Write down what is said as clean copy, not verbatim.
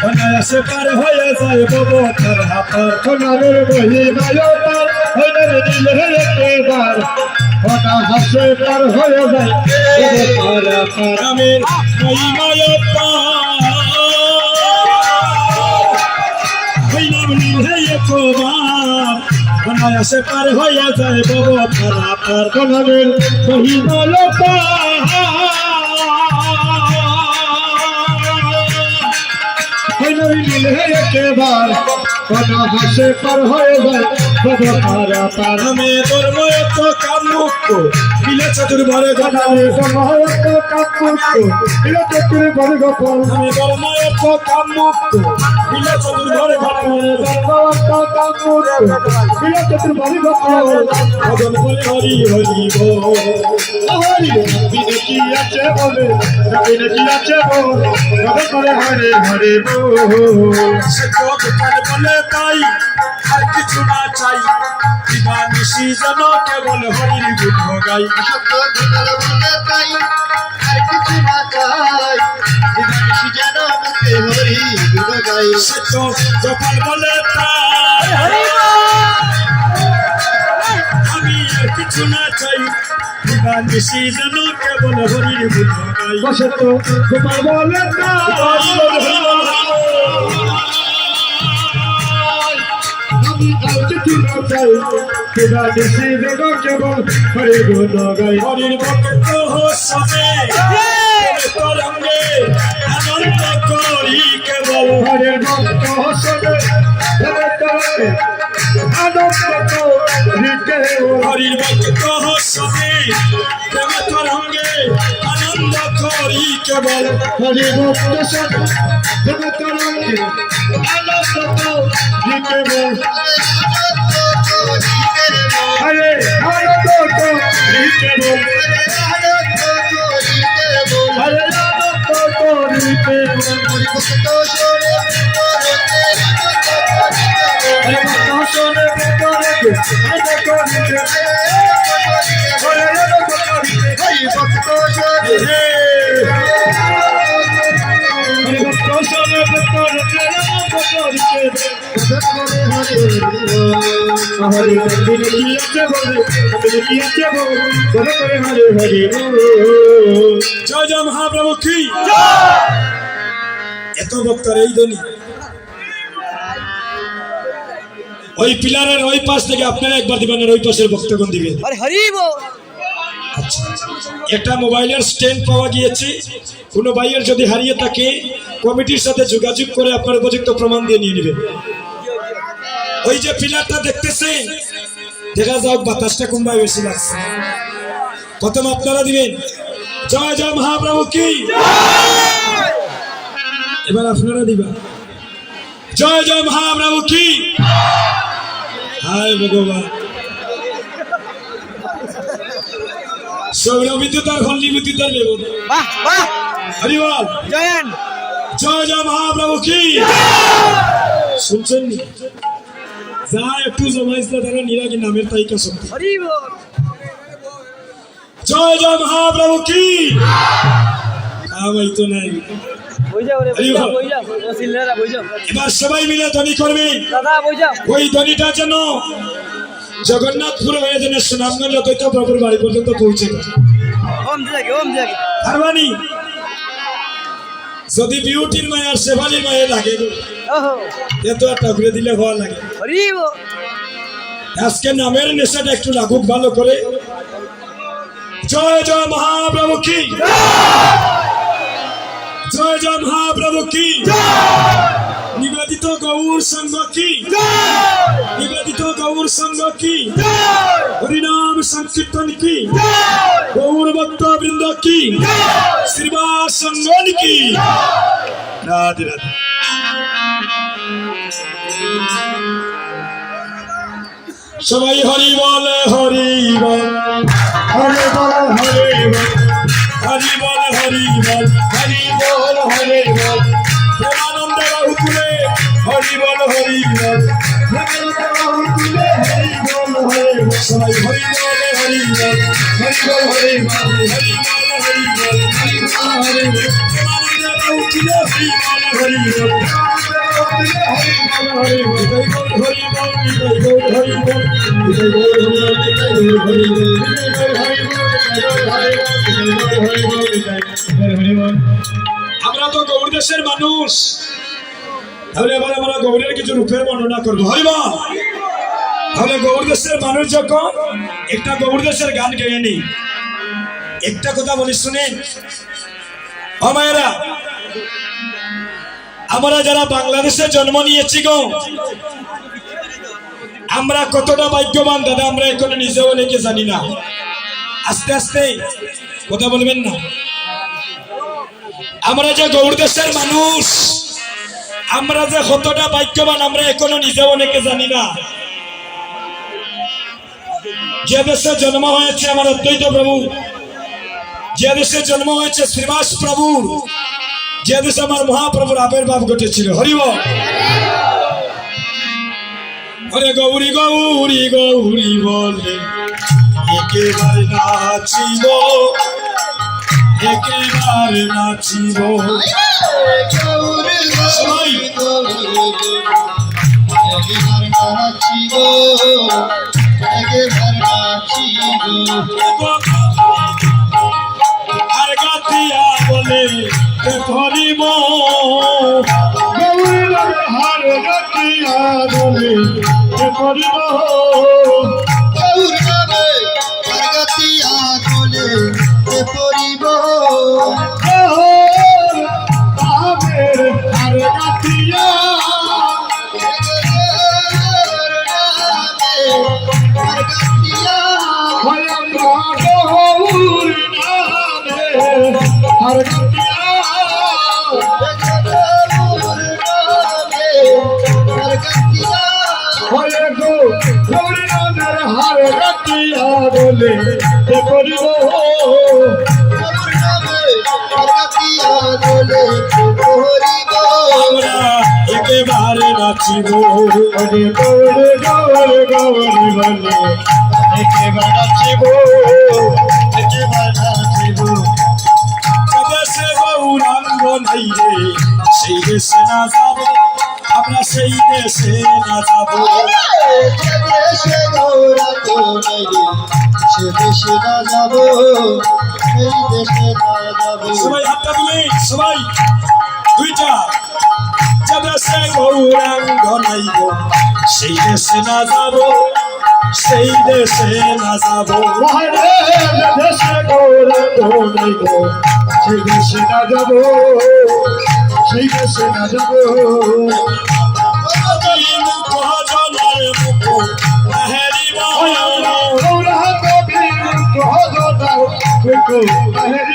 অনায়াসে পার হয়ে যায় ববতার হাপার সোনারের মহিমায় পার হইলে নীলে একেবার অনায়াসে পার হয়ে যায় ববতার হাপার আমের মহিমায় পার হইলাম নীলে একবার অনায়াসে পার হয়ে যায় ববতার হাপার সোনারের মহিমায় পার একেবার অনায়াসে পার হয়ে যায় ববতার হাপার আমি ধর্ম এত কামুক্ত বিলে চতুর্ভরে ঘটালে সমহত কামুক্ত বিলে চতুর্ভরে গোপন আমি ধর্ম এত কামুক্ত বিলে চতুর্ভরে ঘটালে ধর্ম এত কামুক্ত বিলে চতুর্ভরে গোপন ভজন বলে হরি হরি বল হরি বিনে কি আছে বলে বিনে কি আছে বল ভজন করে হরি হরি বল সে দোকান বলে তাই আর কিছু না চাই দিবানিশি যেন কেবল হরির গুণ গাই দোকান বলে তাই আর কিছু না চাই দিবানিশি যেন মুখে হরি গুণ গাই সে দোকান বলে তাই আমি আর কিছু না চাই দিবানিশি যেন কেবল হরির গুণ গাই সে দোকান বলে হরি গুণ গাই হরির ভক্ত সবে তরঙ্গে আনন্দ করি কেবল হরির ভক্ত সবে আনন্দ করি হরির ভক্ত সবে তরঙ্গে আনন্দ করি কেবল হরি ভক্ত সবে তরঙ্গে আনন্দ করি কেবল হরে আনন্দ করি কেবল হরে আনন্দ করি কেবল হরি ভক্ত শোনে হরে ভক্ত শোনে আনন্দ করি হরে আনন্দ করি হরি ভক্ত শোনে হরে ভক্ত শোনে হরে হরে কি আছে বলে কি আছে বলে করে হরে হরে জয় জয় মহাপ্রভু কি এত বক্তার এই ধ্বনি ওই পিলারের ওই পাশ থেকে আপনারা একবার দিবেন আর ওই পাশের বক্তগণ দিবেন আচ্ছা একটা মোবাইলের স্ট্যান্ড পাওয়া গিয়েছে কোনো ভাইয়ের যদি হারিয়ে থাকে কমিটির সাথে যোগাযোগ করে আপনার উপযুক্ত প্রমাণ দিয়ে নিয়ে নেবেন ওই যে পিলারটা দেখতেছেন দেখা যাক বাতাসটা কোনভাবে বেশি লাগছে প্রথম আপনারা দিবেন জয় জয় মহাপ্রভু কি এবার আপনারা দিবা জয় জয় মহাপ্রভু কি হায় ভগবান সৌর বিদ্যুৎ আর হল্লি বিদ্যুৎ আর নেব হরি বল জয় জয় মহাপ্রভু কি শুনছেন যা একটু জমাইছিল তারা নিরাগী নামের তাইকা শক্তি জয় জয় মহাপ্রভু কি তো নাই এবার সবাই মিলে ধ্বনি করবে ওই ধ্বনিটা যেন জগন্নাথপুর হয়ে যেন সুনামগঞ্জ দ্বৈত প্রভুর বাড়ি পর্যন্ত পৌঁছে হারবানি যদি বিউটির মায়ের আর সেবালির মায়ের লাগে এত একটা ঘুরে দিলে হওয়া লাগে আজকে নামের নেশাটা একটু লাগুক ভালো করে জয় জয় মহাপ্রভু কি জয় জয় মহাপ্রভু কি নিবেদিত গৌর সংঘ কি নিবেদিত গৌর সংঘ কি হরিনাম সংকীর্তন কি গৌর ভক্ত বৃন্দ কি শ্রীবাস সংঘ কি রাধে রাধে সবাই হরি বলে হরি বল হরি বল হরি বল হরি বল হরি বল হরি বল হরি বল প্রেমানন্দ বাহুকুলে হরি বল হরি বল সবাই হরি বলে হরি বল হরি বল হরি বল হরি বল হরি বল হরি বল হরি বল প্রেমানন্দ উঠিলে হরি বল হরি বল। আমরা তো গৌড় দেশের মানুষ, তাহলে এবার আমরা গৌড়ের কিছু রূপের বর্ণনা করবো। হরিবল। তাহলে গৌড় দেশের মানুষ যখন একটা গৌড় দেশের গান গেয়ে নি, একটা কথা বলি শুনেন মায়েরা, আমরা যারা বাংলাদেশে জন্ম নিয়েছি গো, আমরা কতটা ভাগ্যবান দাদা, আমরা এখনো নিজেও অনেকে জানি না। আস্তে আস্তে কথা বলবেন না। আমরা যে গৌড় দেশের মানুষ, আমরা যে কতটা ভাগ্যবান, আমরা এখনো নিজেও অনেকে জানি না। যে দেশে জন্ম হয়েছে আমার অদ্বৈত প্রভু, যে দেশে জন্ম হয়েছে শ্রীবাস প্রভু, যে দেশে আমার মহাপ্রভুর আবির্ভাব ঘটেছিল। হরিবল। হরে গৌরী গৌরী গৌরী বলে একেবারে নাচিব, একেবারে নাচিব। সবাই আর গাতিয়া বলে ধরিব, হার গাতিয়া বলে ধরিব, হার গাতিয়া हर गतिया बोले একেবারে নাচিব, গৌরে গৌরে গৌরে গৌরী বলে একেবারে নাচিব, একেবারে নাচিব। দেশে গৌরাঙ্গ নাই রে, সেই দেশে না যাব, আমরা সেই দেশে না যাব। দেশে গৌরাঙ্গ নাই রে, সে দেশে না যাব, সেই দেশে না যাব। সবাই হাতটা তুলে, সবাই দুইটা। যে দেশে গৌরাঙ্গ নাই গো, সেই দেশে না যাব, সেই দেশে না যাব। দেশে গৌরাঙ্গ নাই গো, সেই দেশে না যাব, সেই দেশে না যাব। মুখ হেরিব